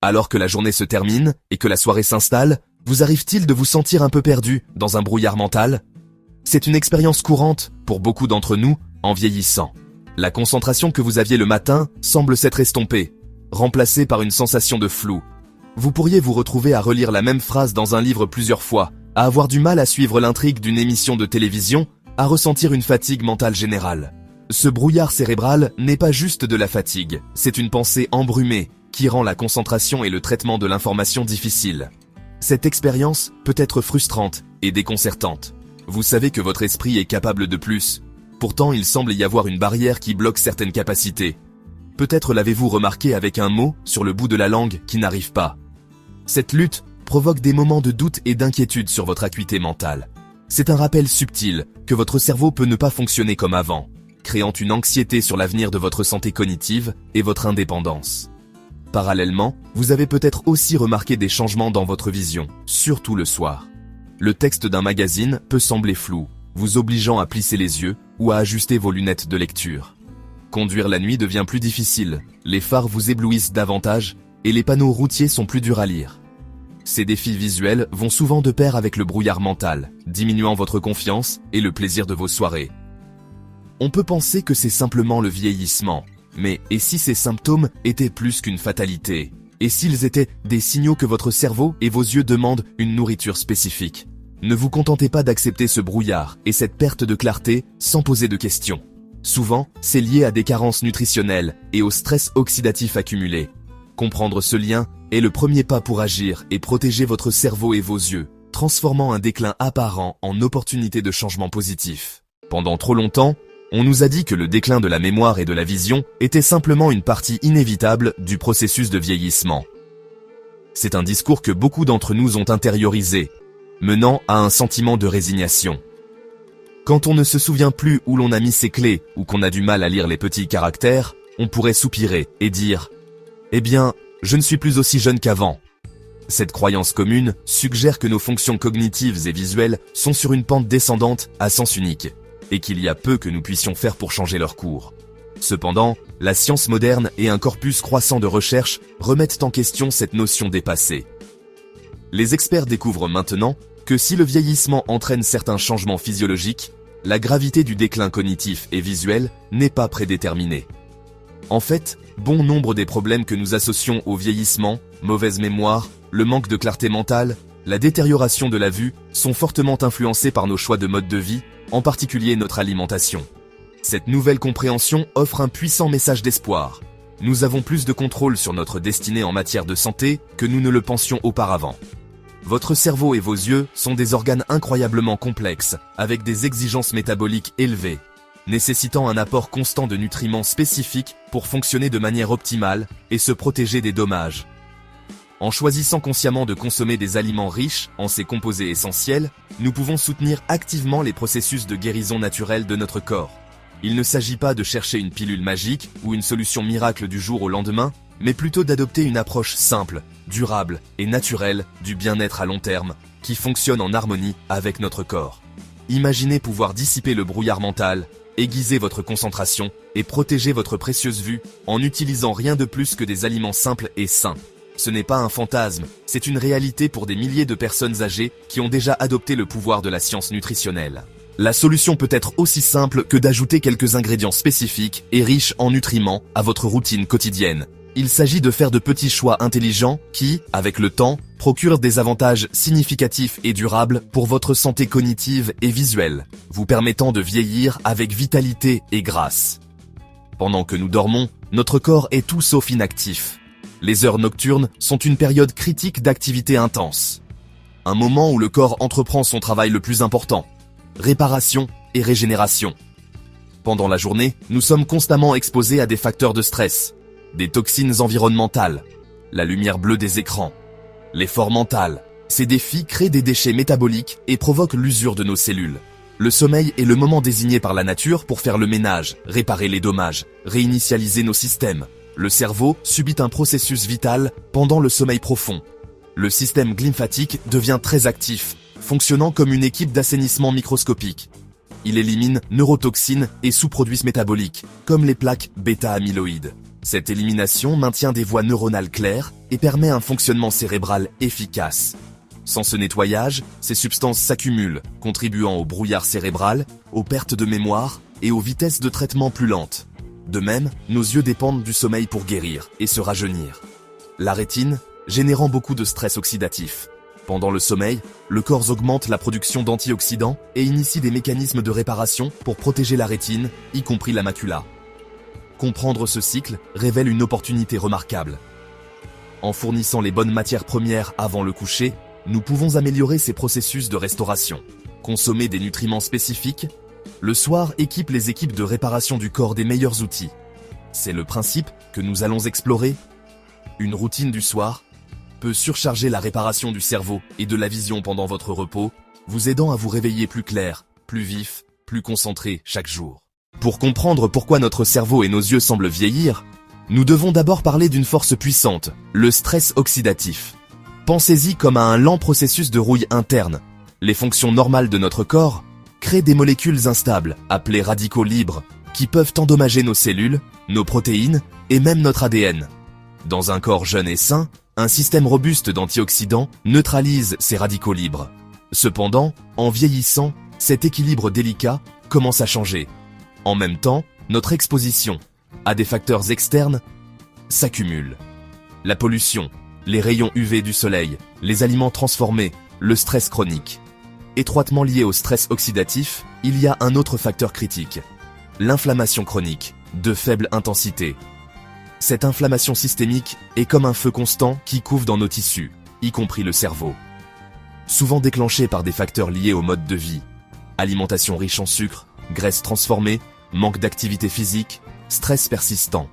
Alors que la journée se termine et que la soirée s'installe, vous arrive-t-il de vous sentir un peu perdu dans un brouillard mental? C'est une expérience courante pour beaucoup d'entre nous en vieillissant. La concentration que vous aviez le matin semble s'être estompée, remplacée par une sensation de flou. Vous pourriez vous retrouver à relire la même phrase dans un livre plusieurs fois, à avoir du mal à suivre l'intrigue d'une émission de télévision, à ressentir une fatigue mentale générale. Ce brouillard cérébral n'est pas juste de la fatigue, c'est une pensée embrumée qui rend la concentration et le traitement de l'information difficile. Cette expérience peut être frustrante et déconcertante. Vous savez que votre esprit est capable de plus. Pourtant, il semble y avoir une barrière qui bloque certaines capacités. Peut-être l'avez-vous remarqué avec un mot sur le bout de la langue qui n'arrive pas. Cette lutte provoque des moments de doute et d'inquiétude sur votre acuité mentale. C'est un rappel subtil que votre cerveau peut ne pas fonctionner comme avant, créant une anxiété sur l'avenir de votre santé cognitive et votre indépendance. Parallèlement, vous avez peut-être aussi remarqué des changements dans votre vision, surtout le soir. Le texte d'un magazine peut sembler flou, vous obligeant à plisser les yeux ou à ajuster vos lunettes de lecture. Conduire la nuit devient plus difficile, les phares vous éblouissent davantage et les panneaux routiers sont plus durs à lire. Ces défis visuels vont souvent de pair avec le brouillard mental, diminuant votre confiance et le plaisir de vos soirées. On peut penser que c'est simplement le vieillissement, mais et si ces symptômes étaient plus qu'une fatalité? Et s'ils étaient des signaux que votre cerveau et vos yeux demandent une nourriture spécifique? Ne vous contentez pas d'accepter ce brouillard et cette perte de clarté sans poser de questions. Souvent, c'est lié à des carences nutritionnelles et au stress oxydatif accumulé. Comprendre ce lien est le premier pas pour agir et protéger votre cerveau et vos yeux, transformant un déclin apparent en opportunité de changement positif. Pendant trop longtemps, on nous a dit que le déclin de la mémoire et de la vision était simplement une partie inévitable du processus de vieillissement. C'est un discours que beaucoup d'entre nous ont intériorisé, menant à un sentiment de résignation. Quand on ne se souvient plus où l'on a mis ses clés ou qu'on a du mal à lire les petits caractères, on pourrait soupirer et dire « Eh bien, je ne suis plus aussi jeune qu'avant ». Cette croyance commune suggère que nos fonctions cognitives et visuelles sont sur une pente descendante à sens unique, et qu'il y a peu que nous puissions faire pour changer leur cours. Cependant, la science moderne et un corpus croissant de recherche remettent en question cette notion dépassée. Les experts découvrent maintenant que si le vieillissement entraîne certains changements physiologiques, la gravité du déclin cognitif et visuel n'est pas prédéterminée. En fait, bon nombre des problèmes que nous associons au vieillissement, mauvaise mémoire, le manque de clarté mentale, la détérioration de la vue, sont fortement influencés par nos choix de mode de vie, en particulier notre alimentation. Cette nouvelle compréhension offre un puissant message d'espoir. Nous avons plus de contrôle sur notre destinée en matière de santé que nous ne le pensions auparavant. Votre cerveau et vos yeux sont des organes incroyablement complexes, avec des exigences métaboliques élevées, nécessitant un apport constant de nutriments spécifiques pour fonctionner de manière optimale et se protéger des dommages. En choisissant consciemment de consommer des aliments riches en ces composés essentiels, nous pouvons soutenir activement les processus de guérison naturelle de notre corps. Il ne s'agit pas de chercher une pilule magique ou une solution miracle du jour au lendemain, mais plutôt d'adopter une approche simple, durable et naturelle du bien-être à long terme, qui fonctionne en harmonie avec notre corps. Imaginez pouvoir dissiper le brouillard mental, aiguiser votre concentration et protéger votre précieuse vue en n'utilisant rien de plus que des aliments simples et sains. Ce n'est pas un fantasme, c'est une réalité pour des milliers de personnes âgées qui ont déjà adopté le pouvoir de la science nutritionnelle. La solution peut être aussi simple que d'ajouter quelques ingrédients spécifiques et riches en nutriments à votre routine quotidienne. Il s'agit de faire de petits choix intelligents qui, avec le temps, procurent des avantages significatifs et durables pour votre santé cognitive et visuelle, vous permettant de vieillir avec vitalité et grâce. Pendant que nous dormons, notre corps est tout sauf inactif. Les heures nocturnes sont une période critique d'activité intense. Un moment où le corps entreprend son travail le plus important, réparation et régénération. Pendant la journée, nous sommes constamment exposés à des facteurs de stress, des toxines environnementales, la lumière bleue des écrans, l'effort mental. Ces défis créent des déchets métaboliques et provoquent l'usure de nos cellules. Le sommeil est le moment désigné par la nature pour faire le ménage, réparer les dommages, réinitialiser nos systèmes. Le cerveau subit un processus vital pendant le sommeil profond. Le système lymphatique devient très actif, fonctionnant comme une équipe d'assainissement microscopique. Il élimine neurotoxines et sous-produits métaboliques, comme les plaques bêta-amyloïdes. Cette élimination maintient des voies neuronales claires et permet un fonctionnement cérébral efficace. Sans ce nettoyage, ces substances s'accumulent, contribuant au brouillard cérébral, aux pertes de mémoire et aux vitesses de traitement plus lentes. De même, nos yeux dépendent du sommeil pour guérir et se rajeunir. La rétine, générant beaucoup de stress oxydatif. Pendant le sommeil, le corps augmente la production d'antioxydants et initie des mécanismes de réparation pour protéger la rétine, y compris la macula. Comprendre ce cycle révèle une opportunité remarquable. En fournissant les bonnes matières premières avant le coucher, nous pouvons améliorer ces processus de restauration. Consommer des nutriments spécifiques, le soir équipe les équipes de réparation du corps des meilleurs outils. C'est le principe que nous allons explorer. Une routine du soir peut surcharger la réparation du cerveau et de la vision pendant votre repos, vous aidant à vous réveiller plus clair, plus vif, plus concentré chaque jour. Pour comprendre pourquoi notre cerveau et nos yeux semblent vieillir, nous devons d'abord parler d'une force puissante, le stress oxydatif. Pensez-y comme à un lent processus de rouille interne. Les fonctions normales de notre corps créent des molécules instables, appelées radicaux libres, qui peuvent endommager nos cellules, nos protéines et même notre ADN. Dans un corps jeune et sain, un système robuste d'antioxydants neutralise ces radicaux libres. Cependant, en vieillissant, cet équilibre délicat commence à changer. En même temps, notre exposition à des facteurs externes s'accumule. La pollution, les rayons UV du soleil, les aliments transformés, le stress chronique. Étroitement lié au stress oxydatif, il y a un autre facteur critique. L'inflammation chronique, de faible intensité. Cette inflammation systémique est comme un feu constant qui couve dans nos tissus, y compris le cerveau. Souvent déclenché par des facteurs liés au mode de vie. Alimentation riche en sucre, graisses transformées, manque d'activité physique, stress persistant.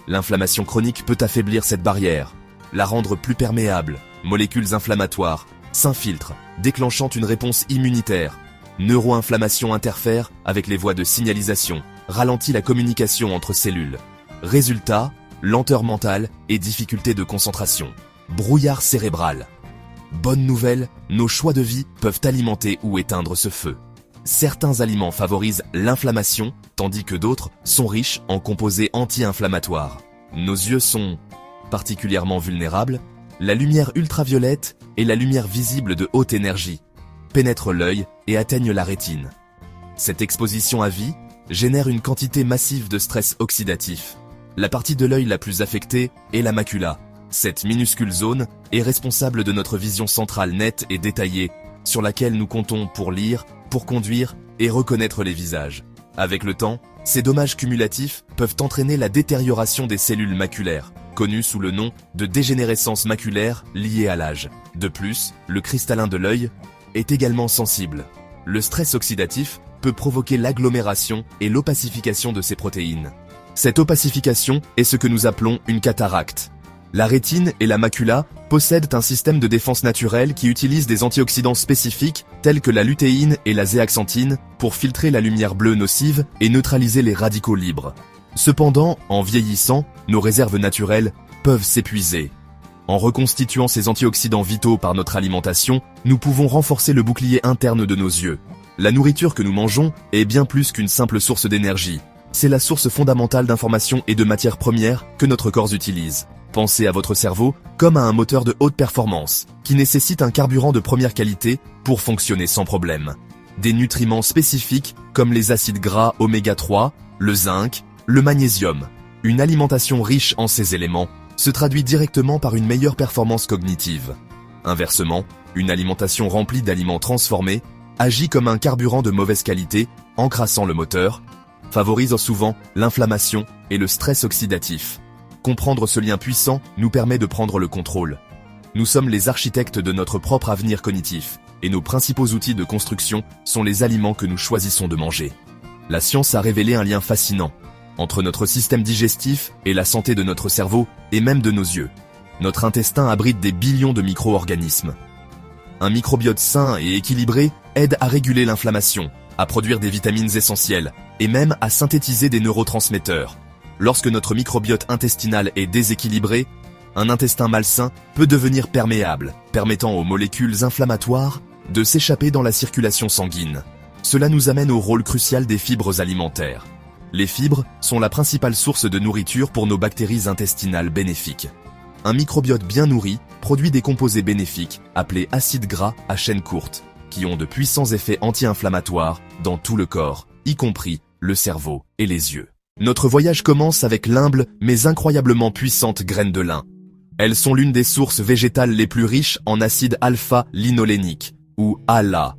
L'inflammation chronique peut affaiblir cette barrière, la rendre plus perméable, molécules inflammatoires, s'infiltrent, déclenchant une réponse immunitaire. Neuroinflammation interfère avec les voies de signalisation, ralentit la communication entre cellules. Résultat, lenteur mentale et difficulté de concentration. Brouillard cérébral. Bonne nouvelle, nos choix de vie peuvent alimenter ou éteindre ce feu. Certains aliments favorisent l'inflammation, tandis que d'autres sont riches en composés anti-inflammatoires. Nos yeux sont particulièrement vulnérables. La lumière ultraviolette et la lumière visible de haute énergie pénètrent l'œil et atteignent la rétine. Cette exposition à vie génère une quantité massive de stress oxydatif. La partie de l'œil la plus affectée est la macula. Cette minuscule zone est responsable de notre vision centrale nette et détaillée, sur laquelle nous comptons pour lire, pour conduire et reconnaître les visages. Avec le temps, ces dommages cumulatifs peuvent entraîner la détérioration des cellules maculaires, connues sous le nom de dégénérescence maculaire liée à l'âge. De plus, le cristallin de l'œil est également sensible. Le stress oxydatif peut provoquer l'agglomération et l'opacification de ces protéines. Cette opacification est ce que nous appelons une cataracte. La rétine et la macula possèdent un système de défense naturel qui utilise des antioxydants spécifiques tels que la lutéine et la zéaxanthine pour filtrer la lumière bleue nocive et neutraliser les radicaux libres. Cependant, en vieillissant, nos réserves naturelles peuvent s'épuiser. En reconstituant ces antioxydants vitaux par notre alimentation, nous pouvons renforcer le bouclier interne de nos yeux. La nourriture que nous mangeons est bien plus qu'une simple source d'énergie. C'est la source fondamentale d'informations et de matières premières que notre corps utilise. Pensez à votre cerveau comme à un moteur de haute performance, qui nécessite un carburant de première qualité pour fonctionner sans problème. Des nutriments spécifiques comme les acides gras oméga 3, le zinc, le magnésium. Une alimentation riche en ces éléments se traduit directement par une meilleure performance cognitive. Inversement, une alimentation remplie d'aliments transformés agit comme un carburant de mauvaise qualité, encrassant le moteur, favorisant souvent l'inflammation et le stress oxydatif. Comprendre ce lien puissant nous permet de prendre le contrôle. Nous sommes les architectes de notre propre avenir cognitif, et nos principaux outils de construction sont les aliments que nous choisissons de manger. La science a révélé un lien fascinant entre notre système digestif et la santé de notre cerveau et même de nos yeux. Notre intestin abrite des billions de micro-organismes. Un microbiote sain et équilibré aide à réguler l'inflammation, à produire des vitamines essentielles et même à synthétiser des neurotransmetteurs. Lorsque notre microbiote intestinal est déséquilibré, un intestin malsain peut devenir perméable, permettant aux molécules inflammatoires de s'échapper dans la circulation sanguine. Cela nous amène au rôle crucial des fibres alimentaires. Les fibres sont la principale source de nourriture pour nos bactéries intestinales bénéfiques. Un microbiote bien nourri produit des composés bénéfiques appelés acides gras à chaîne courte, qui ont de puissants effets anti-inflammatoires dans tout le corps, y compris le cerveau et les yeux. Notre voyage commence avec l'humble mais incroyablement puissante graine de lin. Elles sont l'une des sources végétales les plus riches en acide alpha-linolénique, ou ALA,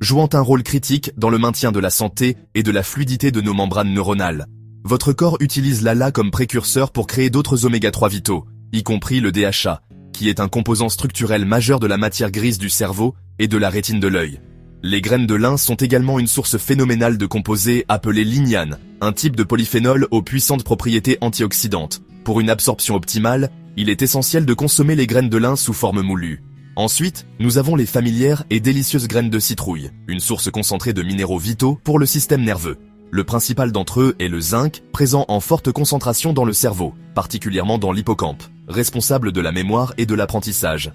jouant un rôle critique dans le maintien de la santé et de la fluidité de nos membranes neuronales. Votre corps utilise l'ALA comme précurseur pour créer d'autres oméga-3 vitaux, y compris le DHA, qui est un composant structurel majeur de la matière grise du cerveau et de la rétine de l'œil. Les graines de lin sont également une source phénoménale de composés appelés lignanes, un type de polyphénol aux puissantes propriétés antioxydantes. Pour une absorption optimale, il est essentiel de consommer les graines de lin sous forme moulue. Ensuite, nous avons les familières et délicieuses graines de citrouille, une source concentrée de minéraux vitaux pour le système nerveux. Le principal d'entre eux est le zinc, présent en forte concentration dans le cerveau, particulièrement dans l'hippocampe, responsable de la mémoire et de l'apprentissage.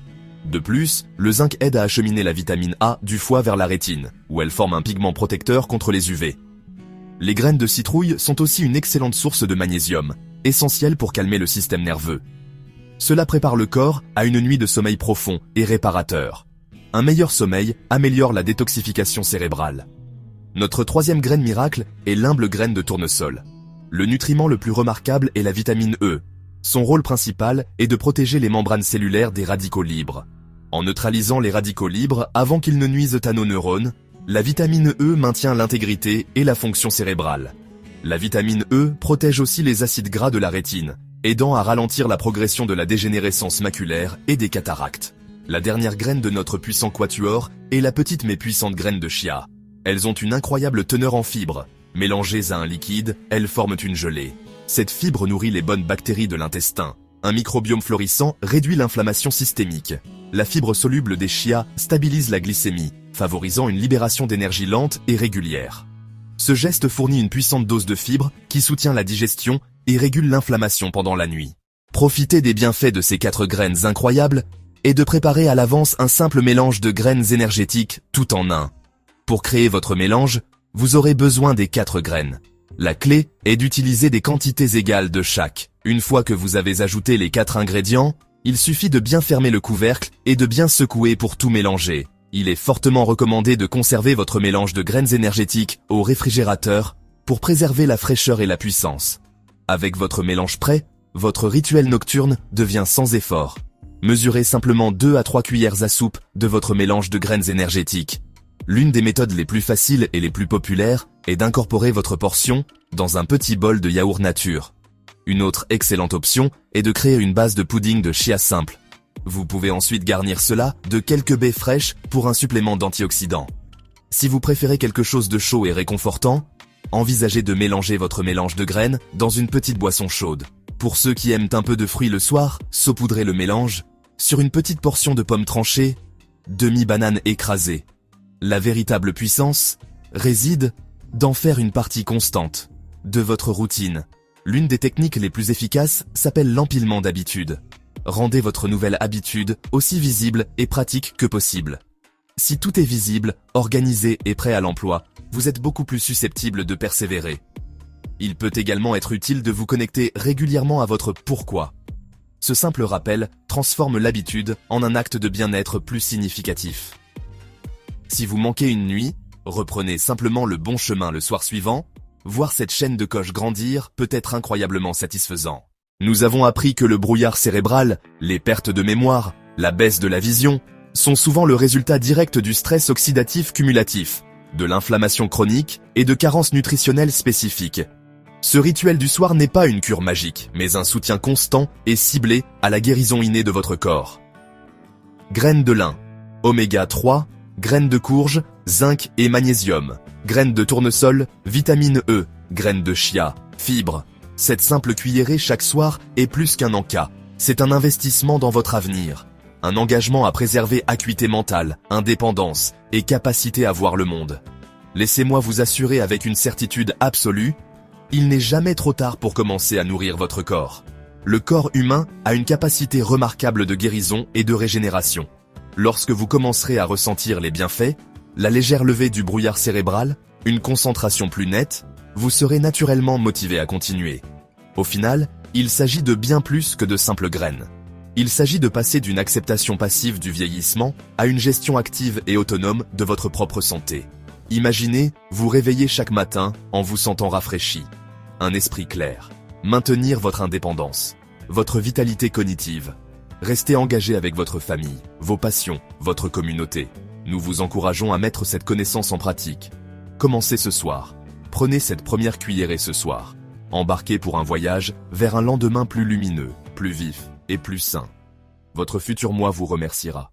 De plus, le zinc aide à acheminer la vitamine A du foie vers la rétine, où elle forme un pigment protecteur contre les UV. Les graines de citrouille sont aussi une excellente source de magnésium, essentielle pour calmer le système nerveux. Cela prépare le corps à une nuit de sommeil profond et réparateur. Un meilleur sommeil améliore la détoxification cérébrale. Notre troisième graine miracle est l'humble graine de tournesol. Le nutriment le plus remarquable est la vitamine E. Son rôle principal est de protéger les membranes cellulaires des radicaux libres. En neutralisant les radicaux libres avant qu'ils ne nuisent à nos neurones, la vitamine E maintient l'intégrité et la fonction cérébrale. La vitamine E protège aussi les acides gras de la rétine, aidant à ralentir la progression de la dégénérescence maculaire et des cataractes. La dernière graine de notre puissant quatuor est la petite mais puissante graine de chia. Elles ont une incroyable teneur en fibres. Mélangées à un liquide, elles forment une gelée. Cette fibre nourrit les bonnes bactéries de l'intestin. Un microbiome florissant réduit l'inflammation systémique. La fibre soluble des chias stabilise la glycémie, favorisant une libération d'énergie lente et régulière. Ce geste fournit une puissante dose de fibres qui soutient la digestion et régule l'inflammation pendant la nuit. Profitez des bienfaits de ces 4 graines incroyables et de préparer à l'avance un simple mélange de graines énergétiques tout en un. Pour créer votre mélange, vous aurez besoin des 4 graines. La clé est d'utiliser des quantités égales de chaque. Une fois que vous avez ajouté les 4 ingrédients, il suffit de bien fermer le couvercle et de bien secouer pour tout mélanger. Il est fortement recommandé de conserver votre mélange de graines énergétiques au réfrigérateur pour préserver la fraîcheur et la puissance. Avec votre mélange prêt, votre rituel nocturne devient sans effort. Mesurez simplement 2 à 3 cuillères à soupe de votre mélange de graines énergétiques. L'une des méthodes les plus faciles et les plus populaires est d'incorporer votre portion dans un petit bol de yaourt nature. Une autre excellente option est de créer une base de pudding de chia simple. Vous pouvez ensuite garnir cela de quelques baies fraîches pour un supplément d'antioxydants. Si vous préférez quelque chose de chaud et réconfortant, envisagez de mélanger votre mélange de graines dans une petite boisson chaude. Pour ceux qui aiment un peu de fruits le soir, saupoudrez le mélange sur une petite portion de pommes tranchées, demi-banane écrasée. La véritable puissance réside d'en faire une partie constante de votre routine. L'une des techniques les plus efficaces s'appelle l'empilement d'habitudes. Rendez votre nouvelle habitude aussi visible et pratique que possible. Si tout est visible, organisé et prêt à l'emploi, vous êtes beaucoup plus susceptible de persévérer. Il peut également être utile de vous connecter régulièrement à votre pourquoi. Ce simple rappel transforme l'habitude en un acte de bien-être plus significatif. Si vous manquez une nuit, reprenez simplement le bon chemin le soir suivant. Voir cette chaîne de coches grandir peut être incroyablement satisfaisant. Nous avons appris que le brouillard cérébral, les pertes de mémoire, la baisse de la vision, sont souvent le résultat direct du stress oxydatif cumulatif, de l'inflammation chronique et de carences nutritionnelles spécifiques. Ce rituel du soir n'est pas une cure magique, mais un soutien constant et ciblé à la guérison innée de votre corps. Graines de lin, oméga 3, graines de courge, zinc et magnésium, graines de tournesol, vitamine E, graines de chia, fibres. Cette simple cuillerée chaque soir est plus qu'un encas. C'est un investissement dans votre avenir. Un engagement à préserver acuité mentale, indépendance et capacité à voir le monde. Laissez-moi vous assurer avec une certitude absolue, il n'est jamais trop tard pour commencer à nourrir votre corps. Le corps humain a une capacité remarquable de guérison et de régénération. Lorsque vous commencerez à ressentir les bienfaits, la légère levée du brouillard cérébral, une concentration plus nette, vous serez naturellement motivé à continuer. Au final, il s'agit de bien plus que de simples graines. Il s'agit de passer d'une acceptation passive du vieillissement à une gestion active et autonome de votre propre santé. Imaginez vous réveiller chaque matin en vous sentant rafraîchi, un esprit clair, maintenir votre indépendance, votre vitalité cognitive, rester engagé avec votre famille, vos passions, votre communauté. Nous vous encourageons à mettre cette connaissance en pratique. Commencez ce soir. Prenez cette première cuillerée ce soir. Embarquez pour un voyage vers un lendemain plus lumineux, plus vif et plus sain. Votre futur moi vous remerciera.